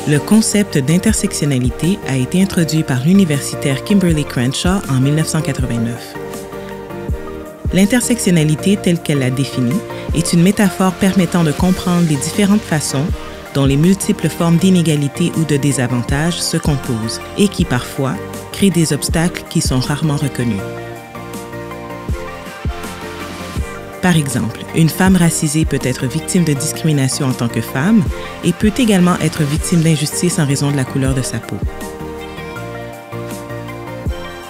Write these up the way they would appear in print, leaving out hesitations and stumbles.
Le concept d'intersectionnalité a été introduit par l'universitaire Kimberly Crenshaw en 1989. L'intersectionnalité telle qu'elle l'a définie est une métaphore permettant de comprendre les différentes façons dont les multiples formes d'inégalité ou de désavantages se composent et qui, parfois, créent des obstacles qui sont rarement reconnus. Par exemple, une femme racisée peut être victime de discrimination en tant que femme et peut également être victime d'injustice en raison de la couleur de sa peau.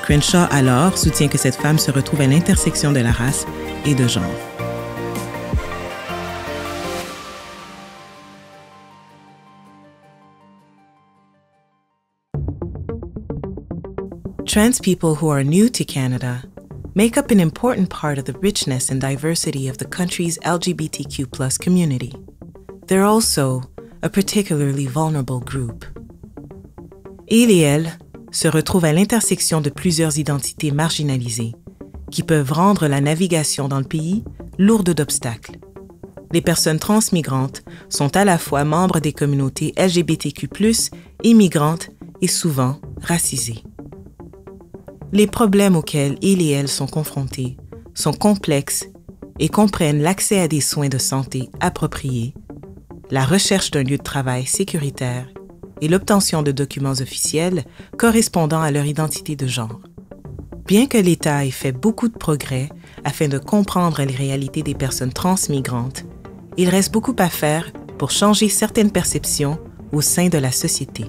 Crenshaw, alors, soutient que cette femme se retrouve à l'intersection de la race et de genre. Trans people who are new to Canada make up an important part of the richness and diversity of the country's LGBTQ+ community. They're also a particularly vulnerable group. Il et elle se retrouvent à l'intersection de plusieurs identités marginalisées qui peuvent rendre la navigation dans le pays lourde d'obstacles. Les personnes transmigrantes sont à la fois membres des communautés LGBTQ+, immigrantes et souvent racisées. Les problèmes auxquels il et elle sont confrontés sont complexes et comprennent l'accès à des soins de santé appropriés, la recherche d'un lieu de travail sécuritaire et l'obtention de documents officiels correspondant à leur identité de genre. Bien que l'État ait fait beaucoup de progrès afin de comprendre les réalités des personnes transmigrantes, il reste beaucoup à faire pour changer certaines perceptions au sein de la société.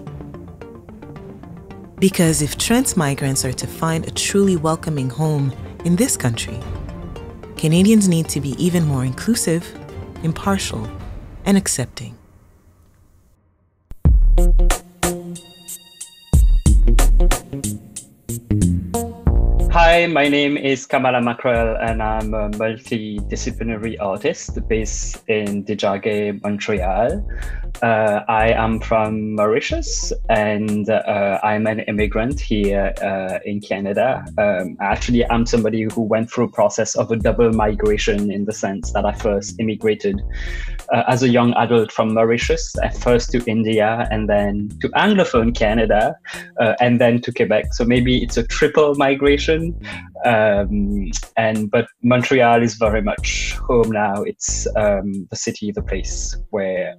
Because if trans migrants are to find a truly welcoming home in this country, Canadians need to be even more inclusive, impartial, and accepting. Hi, my name is Kamala Mackrell, and I'm a multidisciplinary artist based in Tijage, Montreal. I am from Mauritius, and I'm an immigrant here in Canada. Actually, I'm somebody who went through a process of a double migration in the sense that I first immigrated as a young adult from Mauritius, at first to India, and then to Anglophone Canada, and then to Quebec. So maybe it's a triple migration. But Montreal is very much home now. It's the city, the place where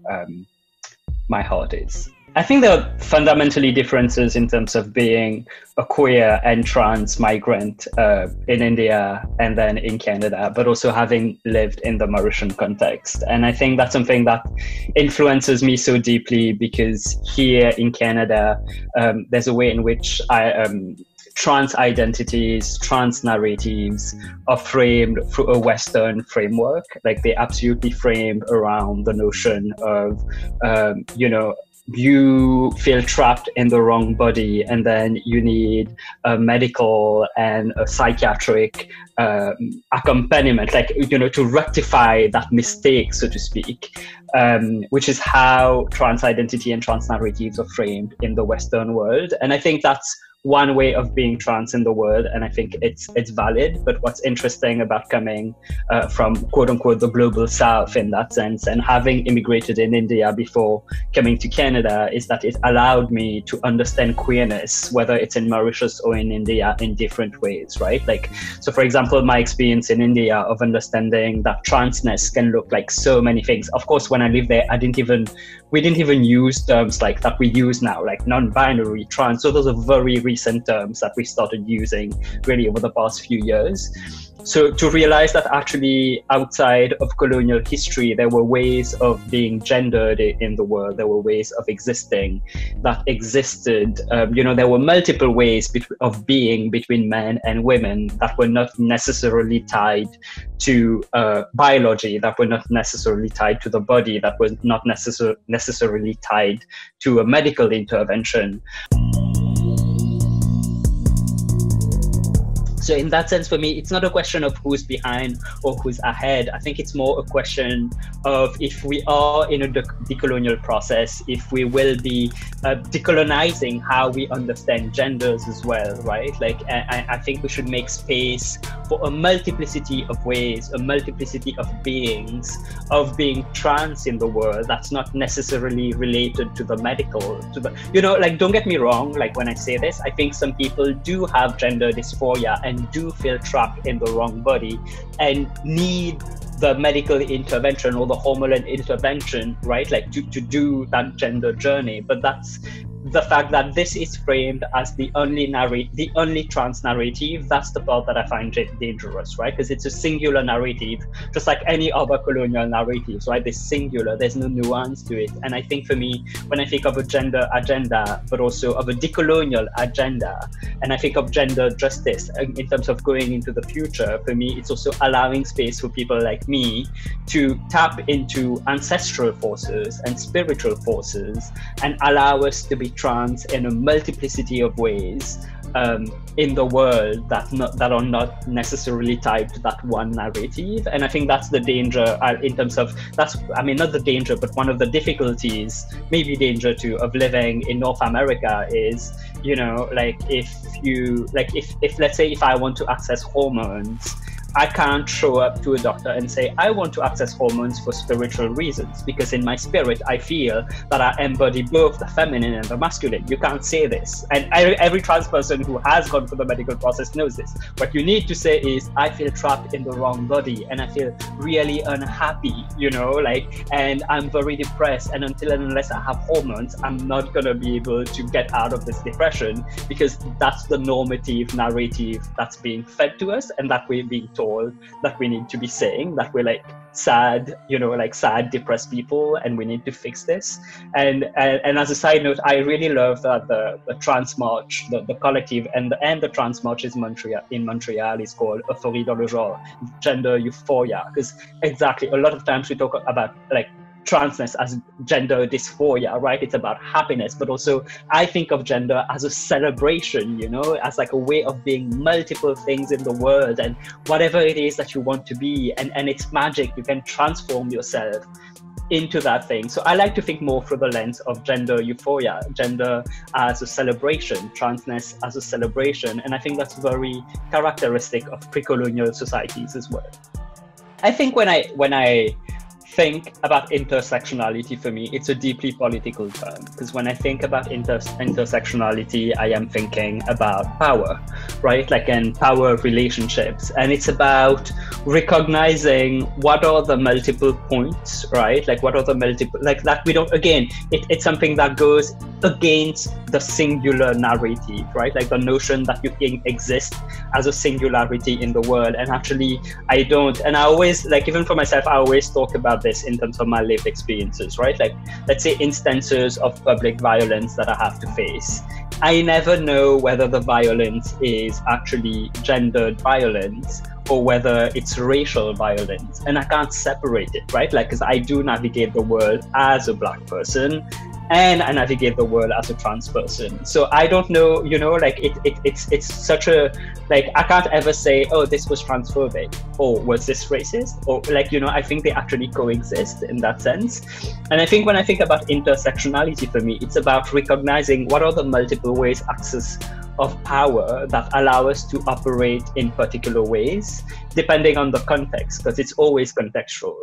my heart is. I think there are fundamentally differences in terms of being a queer and trans migrant in India and then in Canada, but also having lived in the Mauritian context. And I think that's something that influences me so deeply because here in Canada, there's a way in which trans identities, trans narratives are framed through a Western framework. Like they absolutely framed around the notion of, you feel trapped in the wrong body and then you need a medical and a psychiatric accompaniment, to rectify that mistake, so to speak, which is how trans identity and trans narratives are framed in the Western world. And I think that's one way of being trans in the world, and I think it's valid. But what's interesting about coming from quote unquote the global south in that sense and having immigrated in India before coming to Canada is that it allowed me to understand queerness, whether it's in Mauritius or in India, in different ways, right? So for example, my experience in India of understanding that transness can look like so many things. Of course, when I lived there, we didn't even use terms like that we use now, like non-binary, trans. So those are very recent terms that we started using really over the past few years. So to realize that actually outside of colonial history, there were ways of being gendered in the world. There were ways of existing that existed. There were multiple ways of being between men and women that were not necessarily tied to biology, that were not necessarily tied to the body, that were not necessarily tied to a medical intervention. So in that sense, for me, it's not a question of who's behind or who's ahead. I think it's more a question of if we are in a decolonial process, if we will be decolonizing how we understand genders as well, right? Like, I think we should make space for a multiplicity of ways, a multiplicity of beings, of being trans in the world. That's not necessarily related to the medical, to the, you know, like, don't get me wrong. Like, when I say this, I think some people do have gender dysphoria and do feel trapped in the wrong body and need the medical intervention or the hormonal intervention, right? Like to do that gender journey. But that's the fact that this is framed as the only trans narrative. That's the part that I find dangerous, right? Because it's a singular narrative, just like any other colonial narratives, right? It's singular, there's no nuance to it. And I think for me, when I think of a gender agenda, but also of a decolonial agenda, and I think of gender justice in terms of going into the future, for me, it's also allowing space for people like me to tap into ancestral forces and spiritual forces and allow us to be trans in a multiplicity of ways in the world that are not necessarily tied to that one narrative. And I think that's the danger in terms of, that's, I mean, not the danger, but one of the difficulties, maybe danger too, of living in North America is, you know, like if let's say if I want to access hormones, I can't show up to a doctor and say, I want to access hormones for spiritual reasons, because in my spirit, I feel that I embody both the feminine and the masculine. You can't say this. And every trans person who has gone through the medical process knows this. What you need to say is, I feel trapped in the wrong body and I feel really unhappy, you know, like, and I'm very depressed. And until and unless I have hormones, I'm not going to be able to get out of this depression, because that's the normative narrative that's being fed to us and that we're being told that we need to be saying, that we're like sad, you know, like sad, depressed people, and we need to fix this. And as a side note, I really love that the Trans March, the collective, and the Trans March in Montreal is called Euphorie dans le genre, gender euphoria, because exactly, a lot of times we talk about like transness as gender dysphoria, right? It's about happiness, but also I think of gender as a celebration, you know, as like a way of being multiple things in the world, and whatever it is that you want to be, and it's magic. You can transform yourself into that thing. So I like to think more through the lens of gender euphoria, gender as a celebration, transness as a celebration. And I think that's very characteristic of pre-colonial societies as well. I think when I think about intersectionality, for me, it's a deeply political term, because when I think about intersectionality, I am thinking about power, right? Like in power relationships. And it's about recognizing what are the multiple points, right? Like what are the multiple, like that we don't, again, it's something that goes against the singular narrative, right? Like the notion that you can exist as a singularity in the world. And actually, I don't, and I always, like, even for myself, I always talk about this in terms of my lived experiences, right? Like, let's say instances of public violence that I have to face. I never know whether the violence is actually gendered violence or whether it's racial violence. And I can't separate it, right? Like, because I do navigate the world as a Black person, and I navigate the world as a trans person. So I don't know, you know, like it's such a, like, I can't ever say, oh, this was transphobic, or was this racist, or like, you know, I think they actually coexist in that sense. And I think when I think about intersectionality, for me, it's about recognizing what are the multiple ways access of power that allow us to operate in particular ways, depending on the context, because it's always contextual.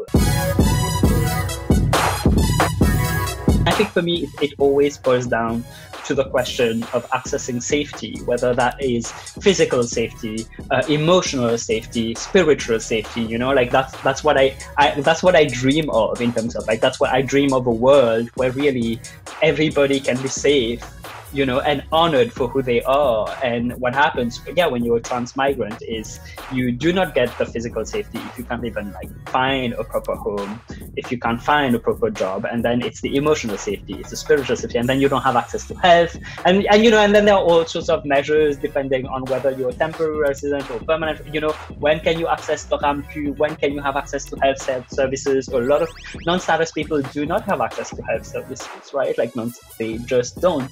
I think for me, it always boils down to the question of accessing safety, whether that is physical safety, emotional safety, spiritual safety. You know, like that's what I dream of in terms of, like, that's what I dream of, a world where really everybody can be safe, you know, and honored for who they are. And what happens, yeah, when you're a trans migrant is you do not get the physical safety if you can't even like find a proper home, if you can't find a proper job, and then it's the emotional safety, it's the spiritual safety, and then you don't have access to health, and you know, and then there are all sorts of measures depending on whether you're a temporary resident or permanent. You know, when can you access the RAMQ? When can you have access to health services? A lot of non-status people do not have access to health services, right? Like they just don't.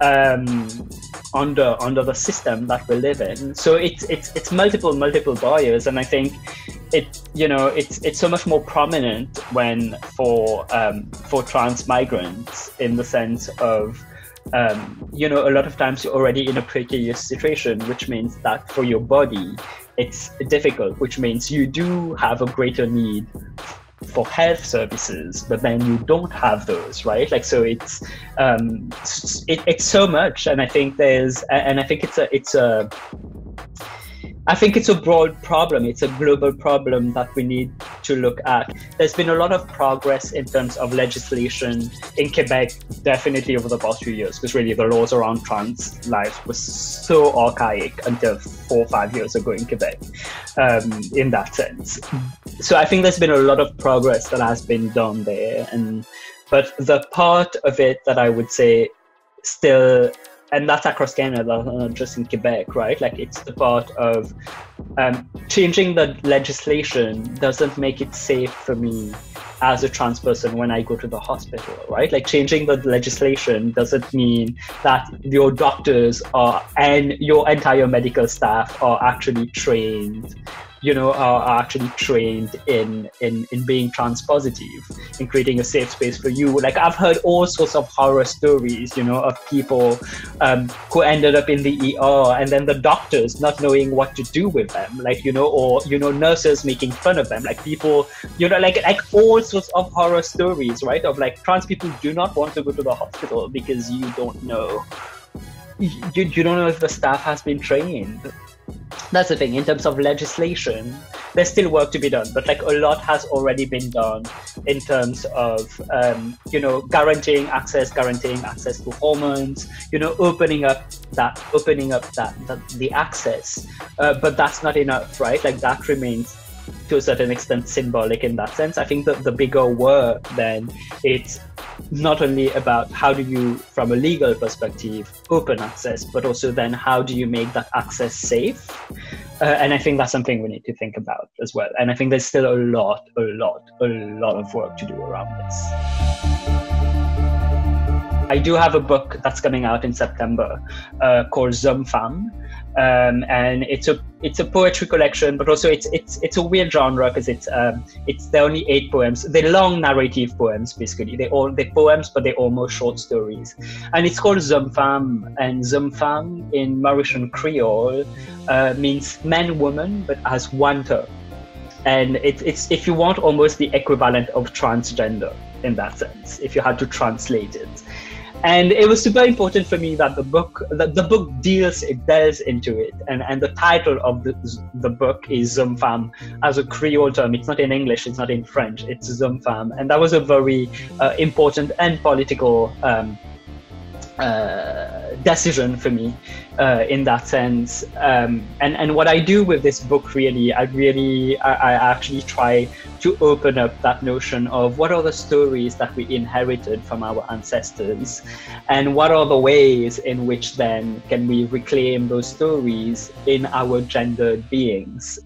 under the system that we live in. So it's multiple barriers, and I think it's so much more prominent when for trans migrants, in the sense of a lot of times you're already in a precarious situation, which means that for your body it's difficult, which means you do have a greater need for health services, but then you don't have those, right? Like, so it's so much, and I think it's a broad problem. It's a global problem that we need to look at. There's been a lot of progress in terms of legislation in Quebec, definitely over the past few years, because really the laws around trans lives was so archaic until 4 or 5 years ago in Quebec, in that sense. So I think there's been a lot of progress that has been done there. But the part of it that I would say still, and that's across Canada, not just in Quebec, right? Like, it's the part of changing the legislation doesn't make it safe for me as a trans person when I go to the hospital, right? Like, changing the legislation doesn't mean that your doctors and your entire medical staff are actually trained in being trans positive, in creating a safe space for you. Like, I've heard all sorts of horror stories, of people who ended up in the ER, and then the doctors not knowing what to do with them, or nurses making fun of them, like people, like all sorts of horror stories, right? Of like, trans people do not want to go to the hospital because you don't know if the staff has been trained. That's the thing. In terms of legislation, there's still work to be done, but like, a lot has already been done in terms of guaranteeing access to hormones, opening up the access, but that's not enough, right? Like, that remains to a certain extent symbolic in that sense. I think that the bigger work then, it's not only about how do you, from a legal perspective, open access, but also then how do you make that access safe? And I think that's something we need to think about as well. And I think there's still a lot of work to do around this. I do have a book that's coming out in September called Zoom Femme. And it's a poetry collection, but also it's a weird genre, because there are only 8 poems. They're long narrative poems, basically. They're poems, but they're almost short stories. And it's called Zoom Femme, and Zoom Femme in Mauritian Creole means man, woman, but as one term. And it's, if you want, almost the equivalent of transgender in that sense, if you had to translate it. And it was super important for me that the book delves into it, and the title of the book is Zoom Femme as a Creole term. It's not in English, it's not in French, it's Zoom Femme, and that was a very important and political decision for me in that sense. And what I do with this book, really, I actually try to open up that notion of what are the stories that we inherited from our ancestors, and what are the ways in which then can we reclaim those stories in our gendered beings.